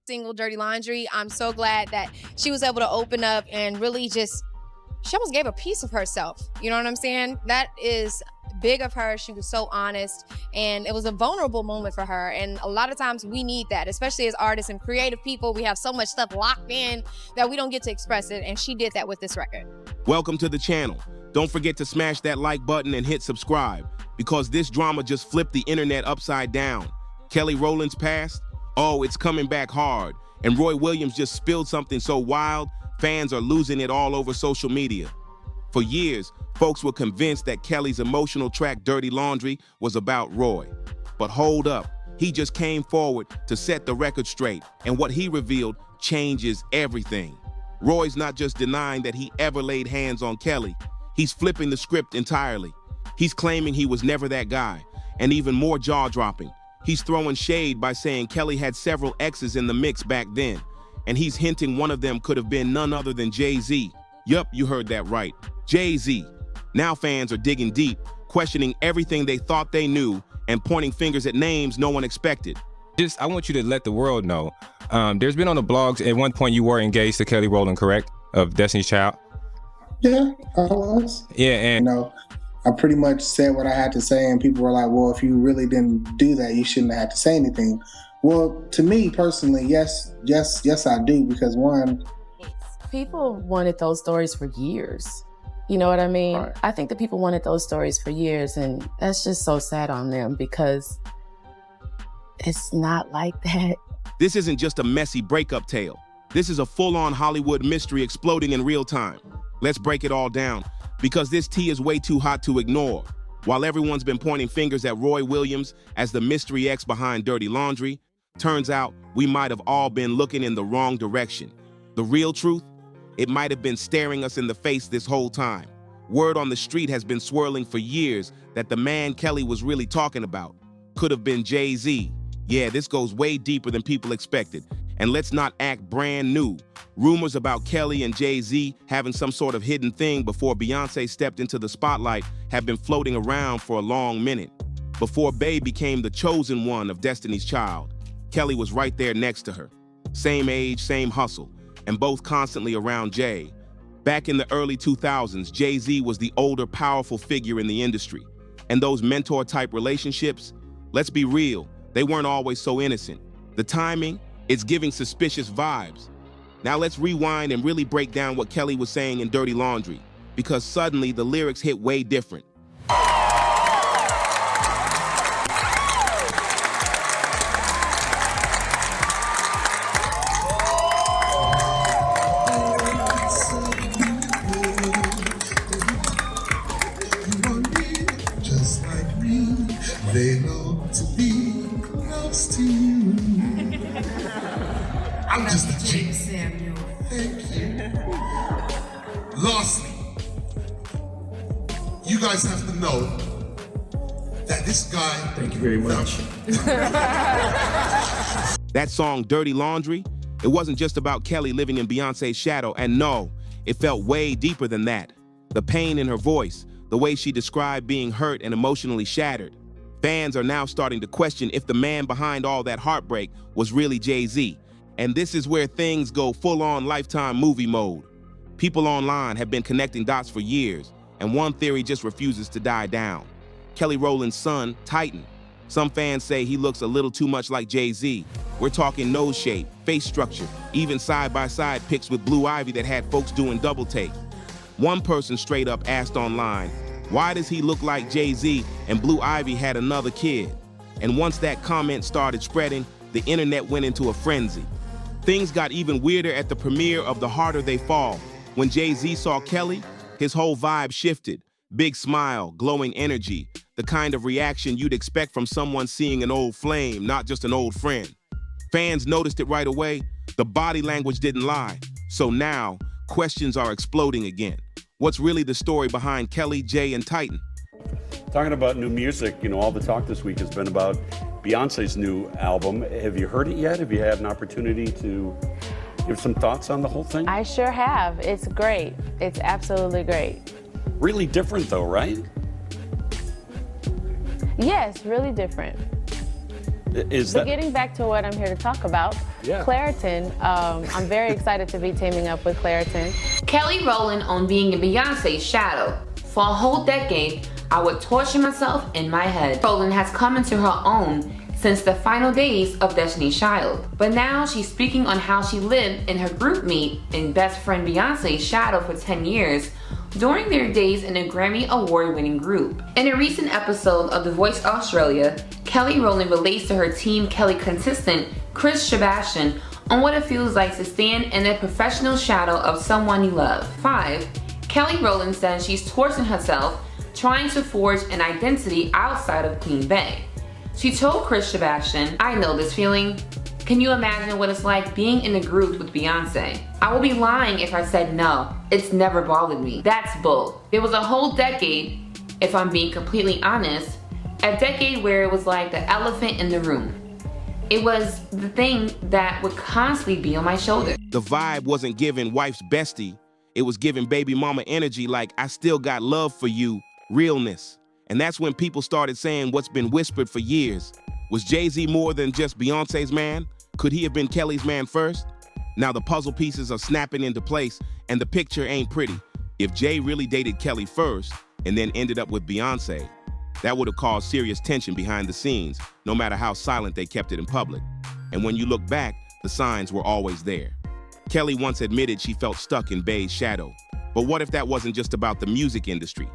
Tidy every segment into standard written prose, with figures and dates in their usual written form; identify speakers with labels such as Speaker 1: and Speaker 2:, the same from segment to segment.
Speaker 1: single Dirty Laundry. I'm so glad that she was able to open up and really just, she almost gave a piece of herself. You know what I'm saying? That is big of her. She was so honest, and it was a vulnerable moment for her. And a lot of times we need that, especially as artists and creative people. We have so much stuff locked in that we don't get to express it, and she did that with this record.
Speaker 2: Welcome to the channel. Don't forget to smash that like button and hit subscribe, because this drama just flipped the internet upside down. Kelly Rowland's past? Oh, it's coming back hard. And Roy Williams just spilled something so wild, fans are losing it all over social media. For years, folks were convinced that Kelly's emotional track Dirty Laundry was about Roy. But hold up, he just came forward to set the record straight, and what he revealed changes everything. Roy's not just denying that he ever laid hands on Kelly, he's flipping the script entirely. He's claiming he was never that guy, and even more jaw-dropping, he's throwing shade by saying Kelly had several exes in the mix back then, and he's hinting one of them could have been none other than Jay-Z. Yup, you heard that right, Jay-Z. Now fans are digging deep, questioning everything they thought they knew and pointing fingers at names no one expected.
Speaker 3: I want you to let the world know. There's been on the blogs, at one point you were engaged to Kelly Rowland, correct? Of Destiny's Child?
Speaker 4: Yeah, I was.
Speaker 3: Yeah, and
Speaker 4: I pretty much said what I had to say, and people were like, well, if you really didn't do that, you shouldn't have had to say anything. Well, to me personally, yes, I do, because one,
Speaker 5: people wanted those stories for years. You know what I mean?
Speaker 4: Right.
Speaker 5: I think that people wanted those stories for years, and that's just so sad on them, because it's not like that.
Speaker 2: This isn't just a messy breakup tale. This is a full-on Hollywood mystery exploding in real time. Let's break it all down, because this tea is way too hot to ignore. While everyone's been pointing fingers at Roy Williams as the mystery X behind Dirty Laundry, turns out we might have all been looking in the wrong direction. The real truth? It might have been staring us in the face this whole time. Word on the street has been swirling for years that the man Kelly was really talking about could have been Jay-Z. Yeah, this goes way deeper than people expected. And let's not act brand new. Rumors about Kelly and Jay-Z having some sort of hidden thing before Beyonce stepped into the spotlight have been floating around for a long minute. Before Bey became the chosen one of Destiny's Child, Kelly was right there next to her. Same age, same hustle, and both constantly around Jay. Back in the early 2000s, Jay-Z was the older, powerful figure in the industry. And those mentor-type relationships, let's be real, they weren't always so innocent. The timing, it's giving suspicious vibes. Now let's rewind and really break down what Kelly was saying in Dirty Laundry, because suddenly the lyrics hit way different.
Speaker 6: Just like me, they long to be close to you. I'm just a G. Thank you. Lastly, you guys have to know that this guy. Thank you very much.
Speaker 2: That song, Dirty Laundry, it wasn't just about Kelly living in Beyonce's shadow, and no, it felt way deeper than that. The pain in her voice, the way she described being hurt and emotionally shattered. Fans are now starting to question if the man behind all that heartbreak was really Jay-Z. And this is where things go full-on Lifetime movie mode. People online have been connecting dots for years, and one theory just refuses to die down. Kelly Rowland's son, Titan. Some fans say he looks a little too much like Jay-Z. We're talking nose shape, face structure, even side-by-side pics with Blue Ivy that had folks doing double take. One person straight up asked online, why does he look like Jay-Z and Blue Ivy had another kid? And once that comment started spreading, the internet went into a frenzy. Things got even weirder at the premiere of The Harder They Fall. When Jay-Z saw Kelly, his whole vibe shifted. Big smile, glowing energy, the kind of reaction you'd expect from someone seeing an old flame, not just an old friend. Fans noticed it right away. The body language didn't lie. So now, questions are exploding again. What's really the story behind Kelly, Jay, and Titan?
Speaker 7: Talking about new music, all the talk this week has been about Beyonce's new album. Have you heard it yet? Have you had an opportunity to give some thoughts on the whole thing?
Speaker 5: I sure have. It's great. It's absolutely great.
Speaker 7: Really different though, right?
Speaker 5: Yes, really different.
Speaker 7: Is
Speaker 5: So
Speaker 7: that
Speaker 5: getting back to what I'm here to talk about,
Speaker 7: Yeah.
Speaker 5: Claritin, I'm very excited to be teaming up with Claritin.
Speaker 8: Kelly Rowland on being in Beyonce's shadow. For a whole decade, I would torture myself in my head. Rowland has come into her own since the final days of Destiny's Child. But now she's speaking on how she lived in her group mate and best friend Beyonce's shadow for 10 years during their days in a Grammy award-winning group. In a recent episode of The Voice Australia, Kelly Rowland relates to her Team Kelly consistent Chris Sebastian on what it feels like to stand in the professional shadow of someone you love. 5. Kelly Rowland says she's torturing herself trying to forge an identity outside of Queen Bey. She told Chris Sebastian, "I know this feeling. Can you imagine what it's like being in a group with Beyonce? I will be lying if I said no. It's never bothered me. That's bull. There was a whole decade, if I'm being completely honest, a decade where it was like the elephant in the room. It was the thing that would constantly be on my shoulder."
Speaker 2: The vibe wasn't giving wife's bestie. It was giving baby mama energy like, I still got love for you, realness. And that's when people started saying what's been whispered for years. Was Jay-Z more than just Beyonce's man? Could he have been Kelly's man first? Now the puzzle pieces are snapping into place and the picture ain't pretty. If Jay really dated Kelly first and then ended up with Beyonce, that would have caused serious tension behind the scenes, no matter how silent they kept it in public. And when you look back, the signs were always there. Kelly once admitted she felt stuck in Bey's shadow. But what if that wasn't just about the music industry?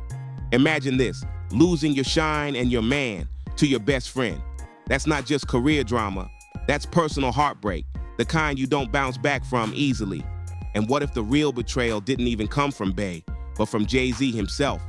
Speaker 2: Imagine this, losing your shine and your man to your best friend. That's not just career drama, that's personal heartbreak, the kind you don't bounce back from easily. And what if the real betrayal didn't even come from Bey, but from Jay-Z himself?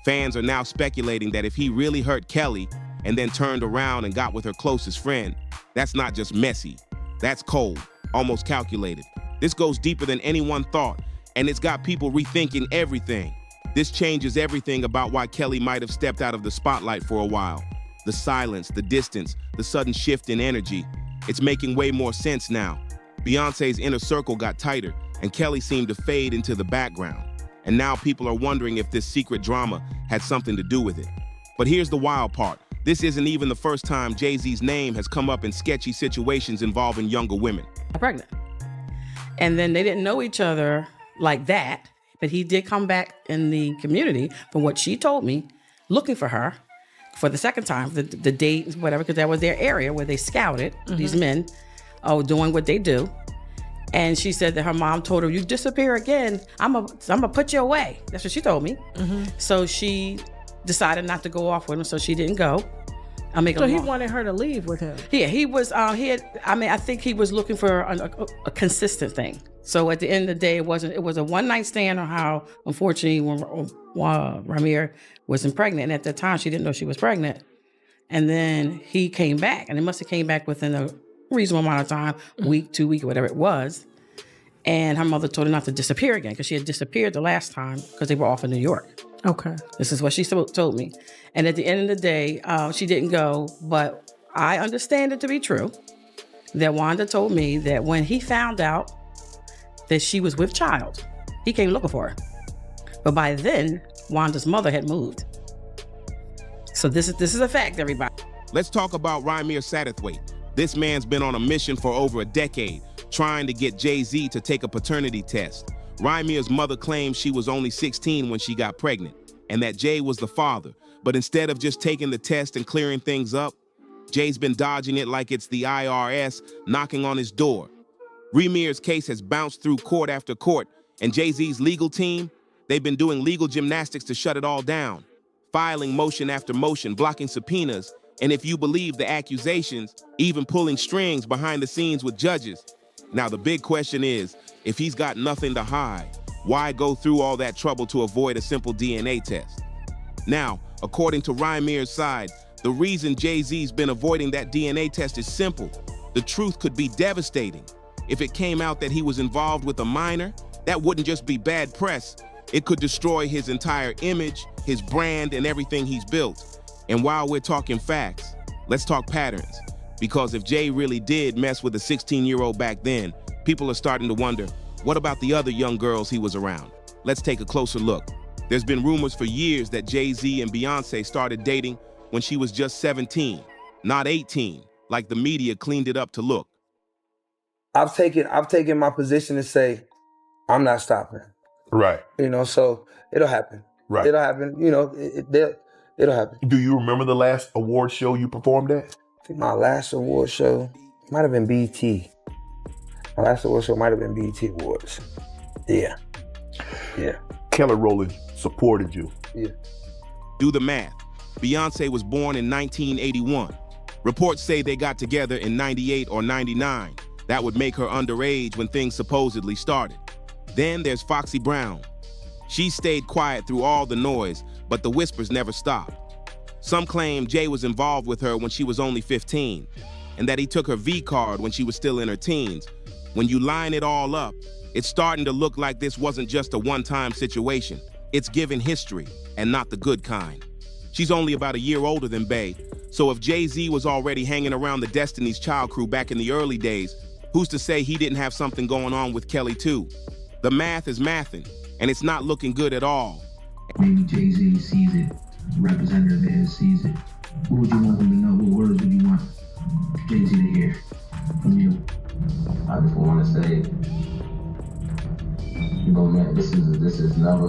Speaker 2: Fans are now speculating that if he really hurt Kelly and then turned around and got with her closest friend, that's not just messy, that's cold, almost calculated. This goes deeper than anyone thought, and it's got people rethinking everything. This changes everything about why Kelly might have stepped out of the spotlight for a while. The silence, the distance, the sudden shift in energy. It's making way more sense now. Beyonce's inner circle got tighter, and Kelly seemed to fade into the background. And now people are wondering if this secret drama had something to do with it. But here's the wild part. This isn't even the first time Jay-Z's name has come up in sketchy situations involving younger women.
Speaker 9: Pregnant. And then they didn't know each other like that, but he did come back in the community, from what she told me, looking for her for the second time, the date, whatever, because that was their area where they scouted these men doing what they do. And she said that her mom told her, "You disappear again, I'm gonna put you away." That's what she told me. So she decided not to go off with him, so she didn't go.
Speaker 10: So he wanted her to leave with him.
Speaker 9: Yeah, he was. I think he was looking for a consistent thing. So at the end of the day, it was a one night stand on how, unfortunately, when Ramir wasn't pregnant, and at the time she didn't know she was pregnant, and then he came back, and it must have came back within a reasonable amount of time, week, 2 weeks, whatever it was. And her mother told her not to disappear again because she had disappeared the last time because they were off in New York.
Speaker 10: Okay.
Speaker 9: This is what she told me. And at the end of the day, she didn't go, but I understand it to be true that Wanda told me that when he found out that she was with child, he came looking for her. But by then, Wanda's mother had moved. So this is a fact, everybody.
Speaker 2: Let's talk about Ramir Satterthwaite. This man's been on a mission for over a decade, trying to get Jay-Z to take a paternity test. Ramir's mother claims she was only 16 when she got pregnant, and that Jay was the father. But instead of just taking the test and clearing things up, Jay's been dodging it like it's the IRS knocking on his door. Ramir's case has bounced through court after court, and Jay-Z's legal team, they've been doing legal gymnastics to shut it all down, filing motion after motion, blocking subpoenas, and if you believe the accusations, even pulling strings behind the scenes with judges. Now the big question is, if he's got nothing to hide, why go through all that trouble to avoid a simple DNA test? Now, according to Ramir's side, the reason Jay-Z's been avoiding that DNA test is simple. The truth could be devastating. If it came out that he was involved with a minor, that wouldn't just be bad press. It could destroy his entire image, his brand, and everything he's built. And while we're talking facts, let's talk patterns. Because if Jay really did mess with a 16-year-old back then, people are starting to wonder, what about the other young girls he was around? Let's take a closer look. There's been rumors for years that Jay-Z and Beyonce started dating when she was just 17, not 18. like the media cleaned it up to look.
Speaker 11: I've taken my position to say, I'm not stopping.
Speaker 12: Right.
Speaker 11: So it'll happen.
Speaker 12: Right.
Speaker 11: It'll happen. It'll happen.
Speaker 12: Do you remember the last award show you performed at?
Speaker 11: I think my last award show might have been BET. My last award show might have been BET Awards. Yeah.
Speaker 12: Kelly Rowland supported you.
Speaker 11: Yeah.
Speaker 2: Do the math. Beyonce was born in 1981. Reports say they got together in 98 or 99. That would make her underage when things supposedly started. Then there's Foxy Brown. She stayed quiet through all the noise, but the whispers never stopped. Some claim Jay was involved with her when she was only 15, and that he took her V card when she was still in her teens. When you line it all up, it's starting to look like this wasn't just a one-time situation. It's given history, and not the good kind. She's only about a year older than Bey, so if Jay-Z was already hanging around the Destiny's Child crew back in the early days, who's to say he didn't have something going on with Kelly too? The math is mathing, and it's not looking good at all.
Speaker 13: Maybe Jay-Z sees it, representative of his sees it. What would you want him to know? What words would you want Jay-Z to hear from you?
Speaker 14: I just want to say, man, this is never,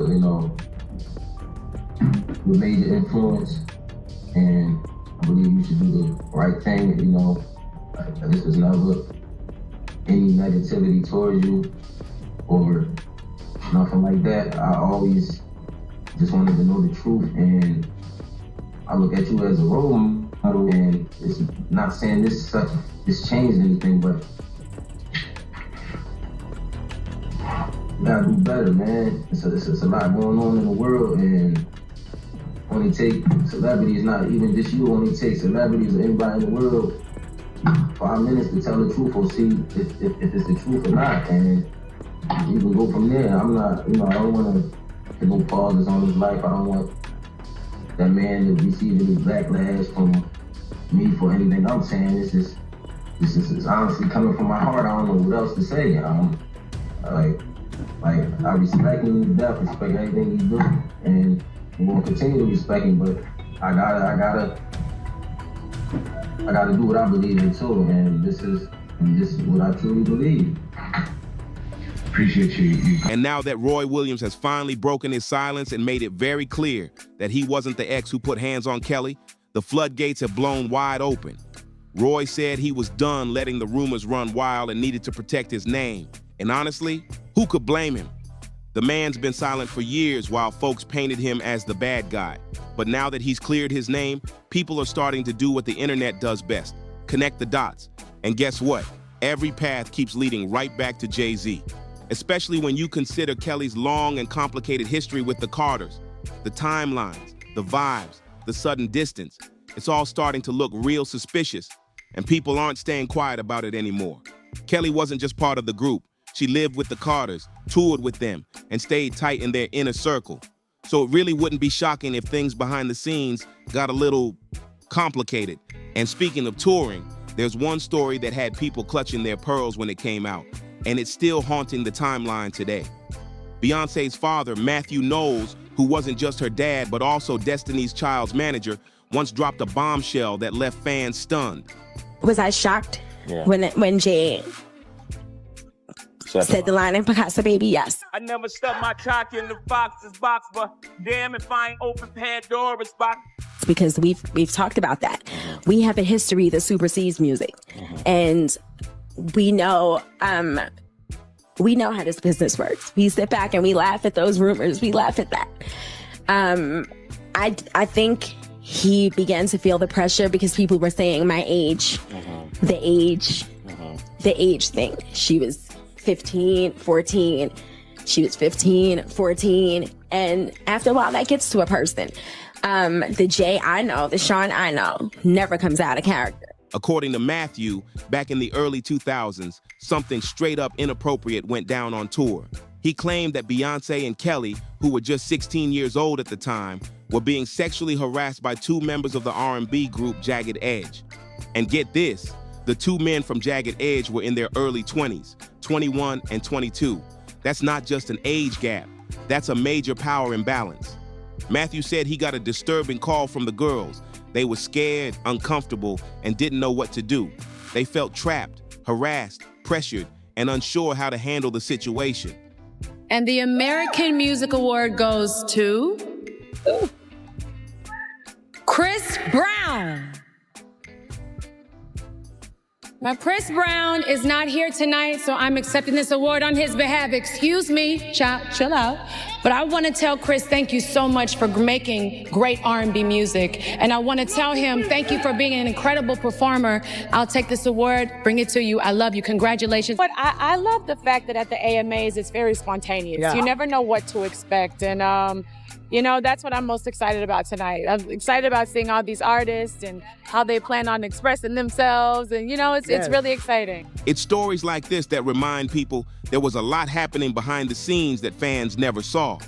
Speaker 14: with major influence, and I believe you should do the right thing, this was never any negativity towards you or nothing like that. I always just wanted to know the truth, and I look at you as a role model, and it's not saying this changed anything, but you gotta do better, man. It's a lot going on in the world, and only take celebrities, not even just you, only take celebrities or anybody in the world 5 minutes to tell the truth or see if it's the truth or not, and you can go from there. I'm not, I don't want to no pauses on his life. I don't want that man to receive any backlash from me for anything I'm saying. This is honestly coming from my heart. I don't know what else to say. I respect him to death, respect everything he do, and I'm gonna continue to respect him, but I gotta do what I believe in too, and this is what I truly believe.
Speaker 13: Appreciate you.
Speaker 2: And now that Roy Williams has finally broken his silence and made it very clear that he wasn't the ex who put hands on Kelly, the floodgates have blown wide open. Roy said he was done letting the rumors run wild and needed to protect his name. And honestly, who could blame him? The man's been silent for years while folks painted him as the bad guy. But now that he's cleared his name, people are starting to do what the internet does best, connect the dots. And guess what? Every path keeps leading right back to Jay-Z. Especially when you consider Kelly's long and complicated history with the Carters, the timelines, the vibes, the sudden distance. It's all starting to look real suspicious, and people aren't staying quiet about it anymore. Kelly wasn't just part of the group. She lived with the Carters, toured with them, and stayed tight in their inner circle. So it really wouldn't be shocking if things behind the scenes got a little complicated. And speaking of touring, there's one story that had people clutching their pearls when it came out, and it's still haunting the timeline today. Beyonce's father, Matthew Knowles, who wasn't just her dad but also Destiny's Child's manager, once dropped a bombshell that left fans stunned.
Speaker 15: Was I shocked when Jay said the line in Picasso Baby? Yes.
Speaker 16: I never stuck my cock in the fox's box, but damn if I ain't open Pandora's box.
Speaker 15: Because we've talked about that. We have a history that supersedes music, and we know how this business works. We sit back and we laugh at those rumors. We laugh at that. I think he began to feel the pressure because people were saying my age, the age thing. She was 15, 14. She was 15, 14. And after a while, that gets to a person. The Jay I know, the Sean I know, never comes out of character.
Speaker 2: According to Matthew, back in the early 2000s, something straight up inappropriate went down on tour. He claimed that Beyonce and Kelly, who were just 16 years old at the time, were being sexually harassed by two members of the R&B group Jagged Edge. And get this, the two men from Jagged Edge were in their early 20s, 21 and 22. That's not just an age gap, that's a major power imbalance. Matthew said he got a disturbing call from the girls. They were scared, uncomfortable, and didn't know what to do. They felt trapped, harassed, pressured, and unsure how to handle the situation.
Speaker 17: And the American Music Award goes to Chris Brown. Now, Chris Brown is not here tonight, so I'm accepting this award on his behalf. Excuse me, chill out. But I want to tell Chris, thank you so much for making great R&B music. And I want to tell him, thank you for being an incredible performer. I'll take this award, bring it to you. I love you. Congratulations.
Speaker 10: But I love the fact that at the AMAs, it's very spontaneous.
Speaker 17: Yeah.
Speaker 10: You never know what to expect. And, you know, that's what I'm most excited about tonight. I'm excited about seeing all these artists and how they plan on expressing themselves. And, you know, it's really exciting.
Speaker 2: It's stories like this that remind people there was a lot happening behind the scenes that fans never saw.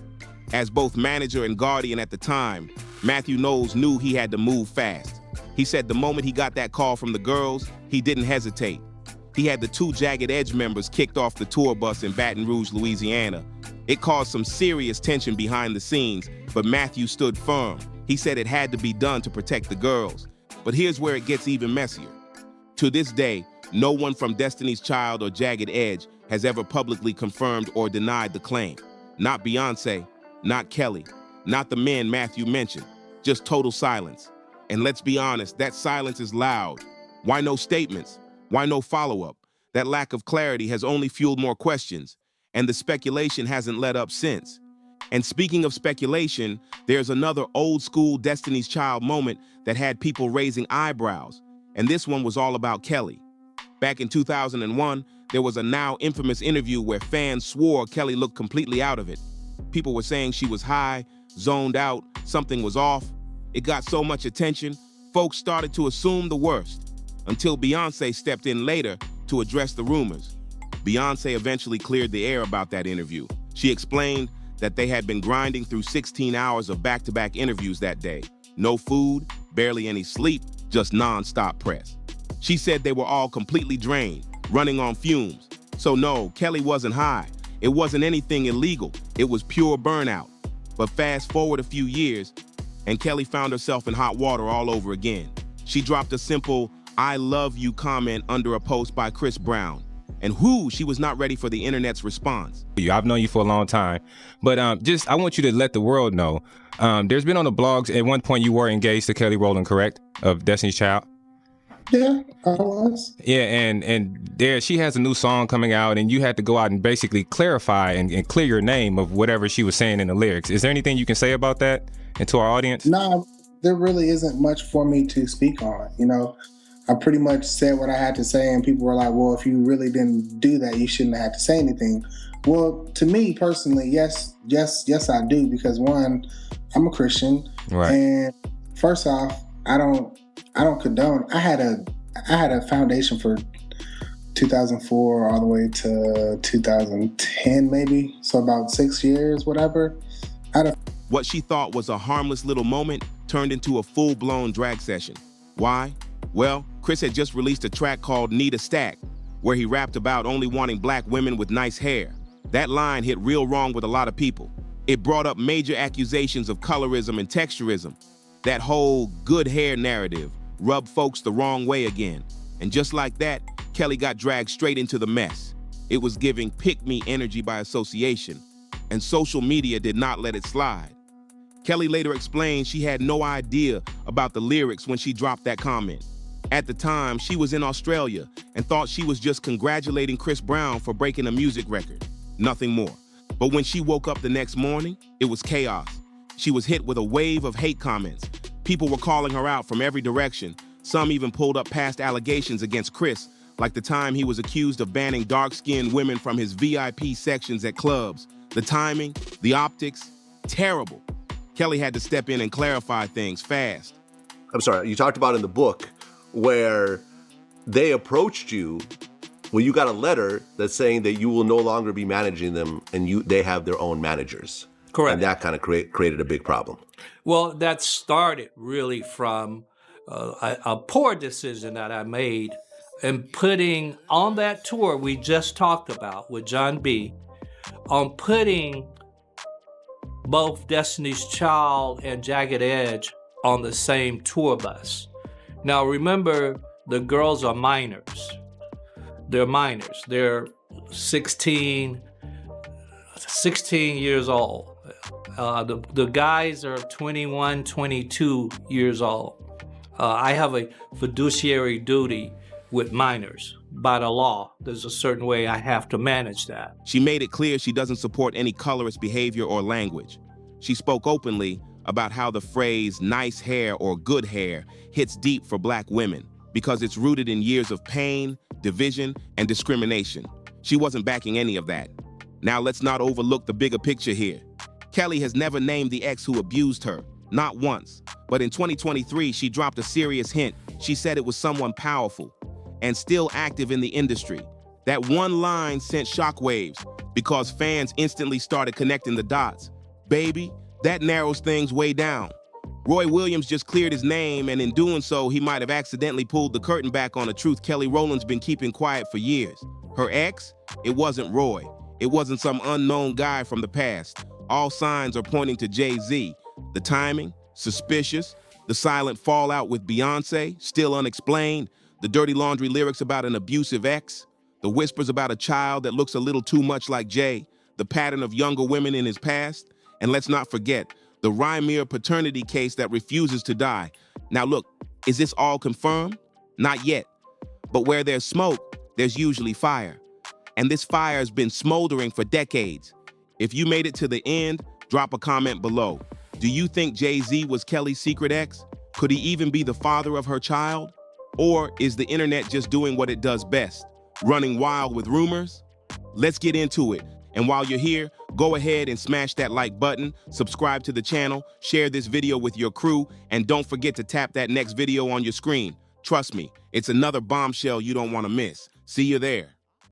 Speaker 2: As both manager and guardian at the time, Matthew Knowles knew he had to move fast. He said the moment he got that call from the girls, he didn't hesitate. He had the 2 Jagged Edge members kicked off the tour bus in Baton Rouge, Louisiana. It caused some serious tension behind the scenes, but Matthew stood firm. He said it had to be done to protect the girls. But here's where it gets even messier. To this day, no one from Destiny's Child or Jagged Edge has ever publicly confirmed or denied the claim. Not Beyonce, not Kelly, not the men Matthew mentioned, just total silence. And let's be honest, that silence is loud. Why no statements? Why no follow-up? That lack of clarity has only fueled more questions, and the speculation hasn't let up since. And speaking of speculation, there's another old-school Destiny's Child moment that had people raising eyebrows, and this one was all about Kelly. Back in 2001, there was a now infamous interview where fans swore Kelly looked completely out of it. People were saying she was high, zoned out, something was off. It got so much attention, folks started to assume the worst, until Beyonce stepped in later to address the rumors. Beyonce eventually cleared the air about that interview. She explained that they had been grinding through 16 hours of back-to-back interviews that day. No food, barely any sleep, just non-stop press. She said they were all completely drained, running on fumes. So no, Kelly wasn't high. It wasn't anything illegal. It was pure burnout. But fast forward a few years, and Kelly found herself in hot water all over again. She dropped a simple, "I love you" comment under a post by Chris Brown. And she was not ready for the internet's response.
Speaker 3: I've known you for a long time, but I want you to let the world know. There's been on the blogs, at one point you were engaged to Kelly Rowland, correct? Of Destiny's Child?
Speaker 4: Yeah, I was.
Speaker 3: Yeah, and there she has a new song coming out, and you had to go out and basically clarify and clear your name of whatever she was saying in the lyrics. Is there anything you can say about that and to our audience?
Speaker 4: No, there really isn't much for me to speak on. You know, I pretty much said what I had to say, and people were like, well, if you really didn't do that, you shouldn't have to say anything. Well, to me personally, yes, I do, because one, I'm a Christian,
Speaker 3: right?
Speaker 4: And first off, I don't condone. I had a foundation for 2004 all the way to 2010, maybe. So about 6 years, whatever.
Speaker 2: What she thought was a harmless little moment turned into a full-blown drag session. Why? Well, Chris had just released a track called Need a Stack, where he rapped about only wanting black women with nice hair. That line hit real wrong with a lot of people. It brought up major accusations of colorism and texturism. That whole good hair narrative rubbed folks the wrong way again. And just like that, Kelly got dragged straight into the mess. It was giving pick-me energy by association, and social media did not let it slide. Kelly later explained she had no idea about the lyrics when she dropped that comment. At the time, she was in Australia and thought she was just congratulating Chris Brown for breaking a music record. Nothing more. But when she woke up the next morning, it was chaos. She was hit with a wave of hate comments. People were calling her out from every direction. Some even pulled up past allegations against Chris, like the time he was accused of banning dark-skinned women from his VIP sections at clubs. The timing, the optics, terrible. Kelly had to step in and clarify things fast.
Speaker 18: I'm sorry, you talked about in the book where they approached you when you got a letter that's saying that you will no longer be managing them and they have their own managers.
Speaker 19: Correct.
Speaker 18: And that kind of created a big problem.
Speaker 19: Well, that started really from a poor decision that I made in putting on that tour we just talked about with John B, on putting both Destiny's Child and Jagged Edge on the same tour bus. Now remember, the girls are minors. They're minors. They're 16 years old. The guys are 21, 22 years old. I have a fiduciary duty with minors. By the law, there's a certain way I have to manage that.
Speaker 2: She made it clear she doesn't support any colorist behavior or language. She spoke openly about how the phrase nice hair or good hair hits deep for Black women because it's rooted in years of pain, division, and discrimination. She wasn't backing any of that. Now let's not overlook the bigger picture here. Kelly has never named the ex who abused her, not once. But in 2023, she dropped a serious hint. She said it was someone powerful and still active in the industry. That one line sent shockwaves because fans instantly started connecting the dots. Baby, that narrows things way down. Roy Williams just cleared his name, and in doing so, he might have accidentally pulled the curtain back on a truth Kelly Rowland's been keeping quiet for years. Her ex? It wasn't Roy. It wasn't some unknown guy from the past. All signs are pointing to Jay-Z. The timing? Suspicious. The silent fallout with Beyonce? Still unexplained. The dirty laundry lyrics about an abusive ex? The whispers about a child that looks a little too much like Jay? The pattern of younger women in his past? And let's not forget, the Rymir paternity case that refuses to die. Now look, is this all confirmed? Not yet. But where there's smoke, there's usually fire. And this fire has been smoldering for decades. If you made it to the end, drop a comment below. Do you think Jay-Z was Kelly's secret ex? Could he even be the father of her child? Or is the internet just doing what it does best, running wild with rumors? Let's get into it. And while you're here, go ahead and smash that like button, subscribe to the channel, share this video with your crew, and don't forget to tap that next video on your screen. Trust me, it's another bombshell you don't want to miss. See you there.